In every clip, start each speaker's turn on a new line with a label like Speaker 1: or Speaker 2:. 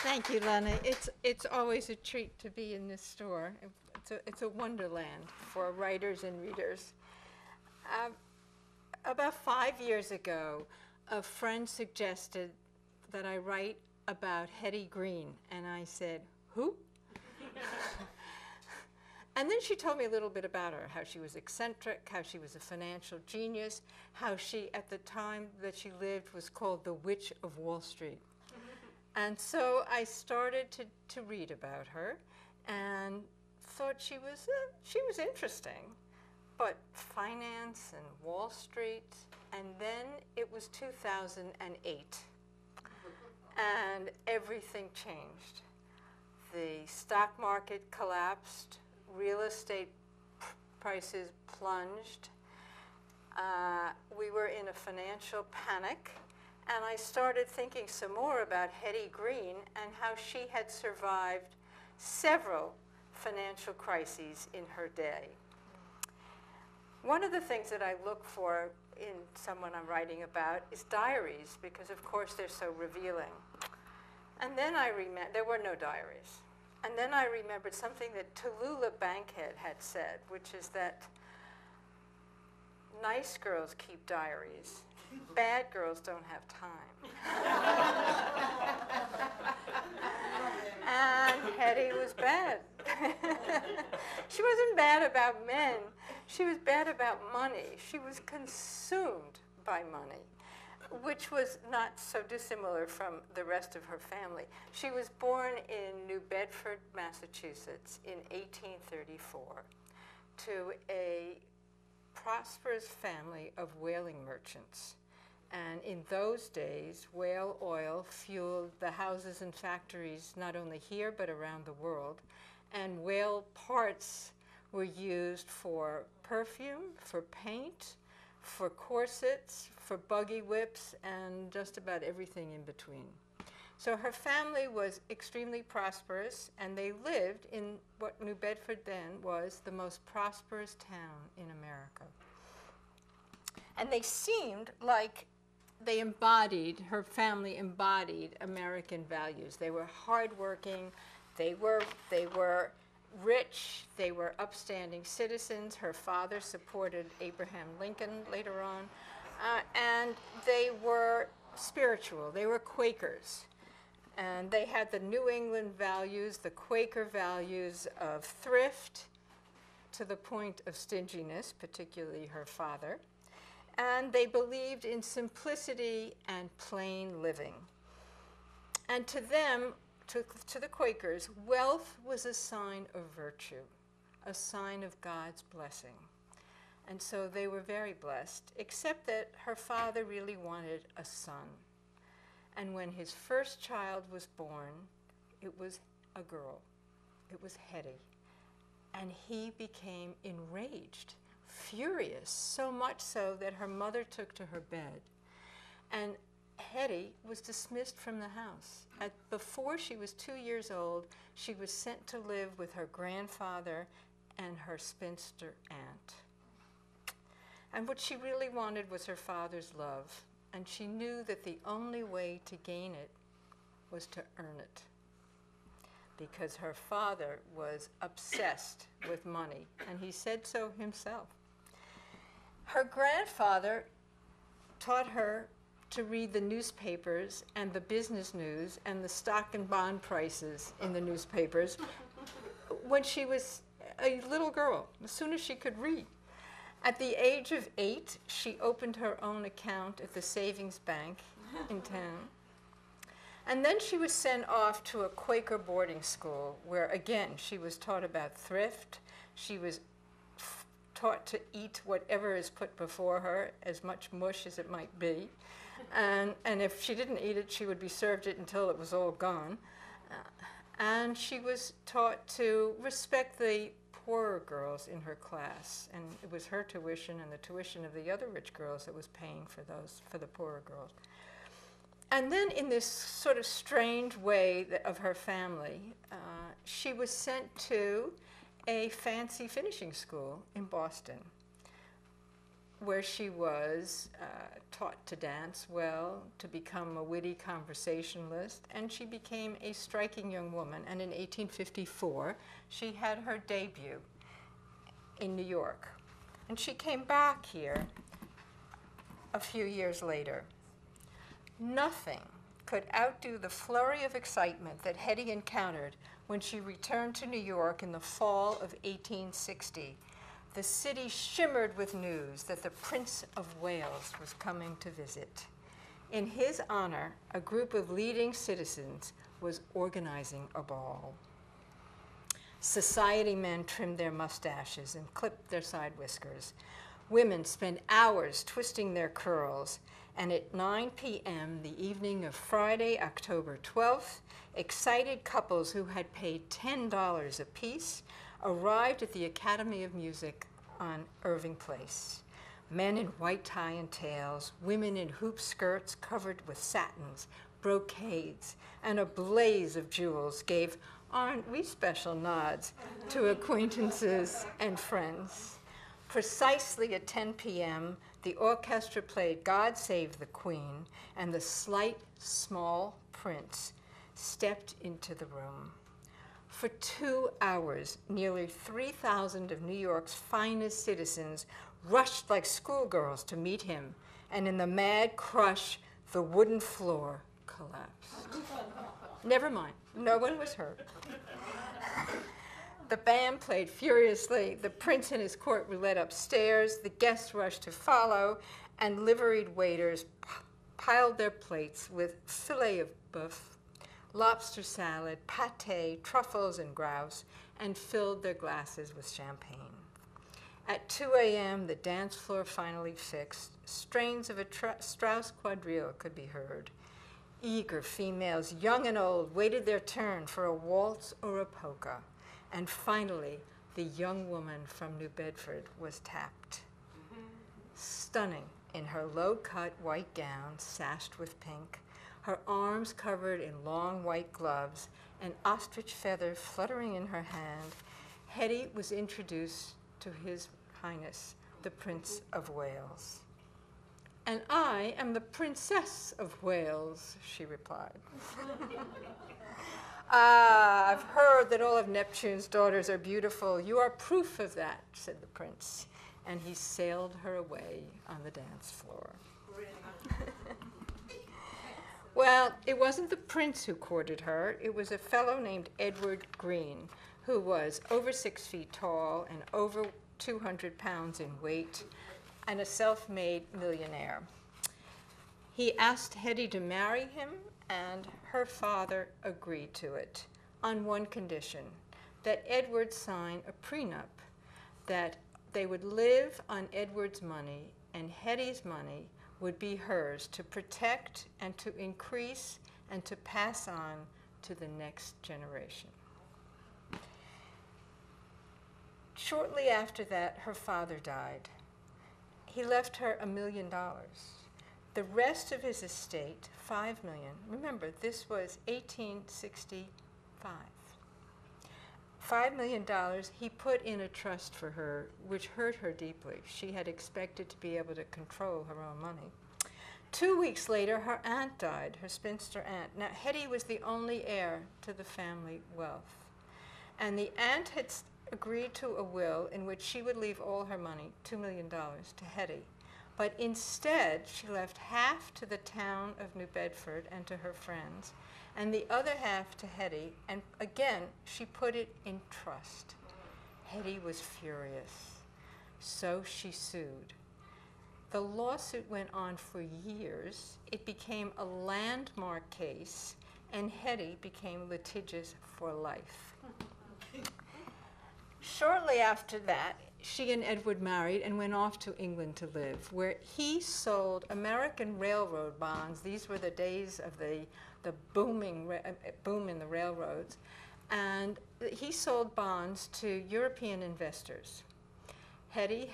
Speaker 1: Thank you, Lana. It's always a treat to be in this store. It's a wonderland for writers and readers. Um, about 5 years ago, a friend suggested that I write about Hetty Green, and I said, "Who?" And then she told me a little bit about her, how she was eccentric, how she was a financial genius, how she, at the time that she lived, was called the Witch of Wall Street. And so I started to read about her and thought she was interesting. But finance and Wall Street, and then it was 2008, and everything changed. The stock market collapsed, real estate prices plunged. We were in a financial panic, and I started thinking some more about Hetty Green and how she had survived several financial crises in her day. One of the things that I look for in someone I'm writing about is diaries, because of course they're so revealing. And then I remember, there were no diaries. And then I remembered something that Tallulah Bankhead had said, which is that nice girls keep diaries. Bad girls don't have time. And Hetty was bad. She wasn't bad about men. She was bad about money. She was consumed by money, which was not so dissimilar from the rest of her family. She was born in New Bedford, Massachusetts in 1834 to a prosperous family of whaling merchants. And in those days, whale oil fueled the houses and factories not only here but around the world. And whale parts were used for perfume, for paint, for corsets, for buggy whips, and just about everything in between. So her family was extremely prosperous, and they lived in what New Bedford then was the most prosperous town in America. And they seemed like they embodied, her family embodied American values. They were hardworking, they were rich, they were upstanding citizens. Her father supported Abraham Lincoln later on. And they were spiritual, they were Quakers. And they had the New England values, the Quaker values of thrift to the point of stinginess, particularly her father. And they believed in simplicity and plain living. And to them, to the Quakers, wealth was a sign of virtue, a sign of God's blessing. And so they were very blessed, except that her father really wanted a son. And when his first child was born, it was a girl. It was Hetty. And he became enraged, furious, so much so that her mother took to her bed. And Hetty was dismissed from the house. Before she was 2 years old, she was sent to live with her grandfather and her spinster aunt. And what she really wanted was her father's love, and she knew that the only way to gain it was to earn it, because her father was obsessed with money, and he said so himself. Her grandfather taught her to read the newspapers and the business news and the stock and bond prices in the newspapers when she was a little girl, as soon as she could read. At the age of 8, she opened her own account at the savings bank in town. And then she was sent off to a Quaker boarding school where, again, she was taught about thrift. She was taught to eat whatever is put before her, as much mush as it might be. And if she didn't eat it, she would be served it until it was all gone. And she was taught to respect the poorer girls in her class, and it was her tuition and the tuition of the other rich girls that was paying for the poorer girls. And then in this sort of strange way of her family, she was sent to a fancy finishing school in Boston, where she was taught to dance well, to become a witty conversationalist, and she became a striking young woman. And in 1854, she had her debut in New York. And she came back here a few years later. Nothing could outdo the flurry of excitement that Hetty encountered when she returned to New York in the fall of 1860. The city shimmered with news that the Prince of Wales was coming to visit. In his honor, a group of leading citizens was organizing a ball. Society men trimmed their mustaches and clipped their side whiskers. Women spent hours twisting their curls, and at 9 p.m. the evening of Friday, October 12th, excited couples who had paid $10 apiece arrived at the Academy of Music on Irving Place. Men in white tie and tails, women in hoop skirts covered with satins, brocades, and a blaze of jewels gave "aren't we" special nods to acquaintances and friends. Precisely at 10 p.m., the orchestra played "God Save the Queen," and the slight, small prince stepped into the room. For 2 hours, nearly 3,000 of New York's finest citizens rushed like schoolgirls to meet him, and in the mad crush, the wooden floor collapsed. Never mind, no one was hurt. The band played furiously, the prince and his court were led upstairs, the guests rushed to follow, and liveried waiters piled their plates with filet of boeuf, lobster salad, pâté, truffles, and grouse, and filled their glasses with champagne. At 2 a.m., the dance floor finally fixed. Strains of a Strauss quadrille could be heard. Eager females, young and old, waited their turn for a waltz or a polka. And finally, the young woman from New Bedford was tapped. Stunning in her low-cut white gown, sashed with pink, her arms covered in long white gloves, an ostrich feather fluttering in her hand, Hetty was introduced to His Highness, the Prince of Wales. "And I am the Princess of Wales," she replied. "Ah, I've heard that all of Neptune's daughters are beautiful. You are proof of that," said the prince, and he sailed her away on the dance floor. Well, it wasn't the prince who courted her. It was a fellow named Edward Green, who was over 6 feet tall and over 200 pounds in weight, and a self-made millionaire. He asked Hetty to marry him, and her father agreed to it on one condition, that Edward sign a prenup, that they would live on Edward's money, and Hetty's money would be hers to protect and to increase and to pass on to the next generation. Shortly after that, her father died. He left her $1 million. The rest of his estate, $5 million. Remember, this was 1865. $5 million he put in a trust for her, which hurt her deeply. She had expected to be able to control her own money. 2 weeks later, her aunt died, her spinster aunt. Now, Hetty was the only heir to the family wealth. And the aunt had agreed to a will in which she would leave all her money, $2 million, to Hetty. But instead, she left half to the town of New Bedford and to her friends, and the other half to Hetty, and again, she put it in trust. Hetty was furious, so she sued. The lawsuit went on for years. It became a landmark case, and Hetty became litigious for life. Shortly after that, she and Edward married and went off to England to live, where he sold American railroad bonds. These were the days of the boom in the railroads. And he sold bonds to European investors. Hetty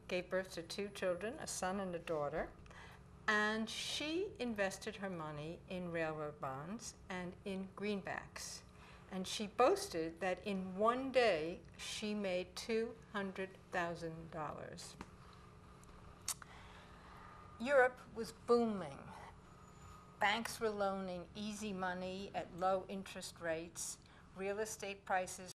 Speaker 1: gave birth to 2 children, a son and a daughter, and she invested her money in railroad bonds and in greenbacks. And she boasted that in one day she made $200,000. Europe was booming. Banks were loaning easy money at low interest rates. Real estate prices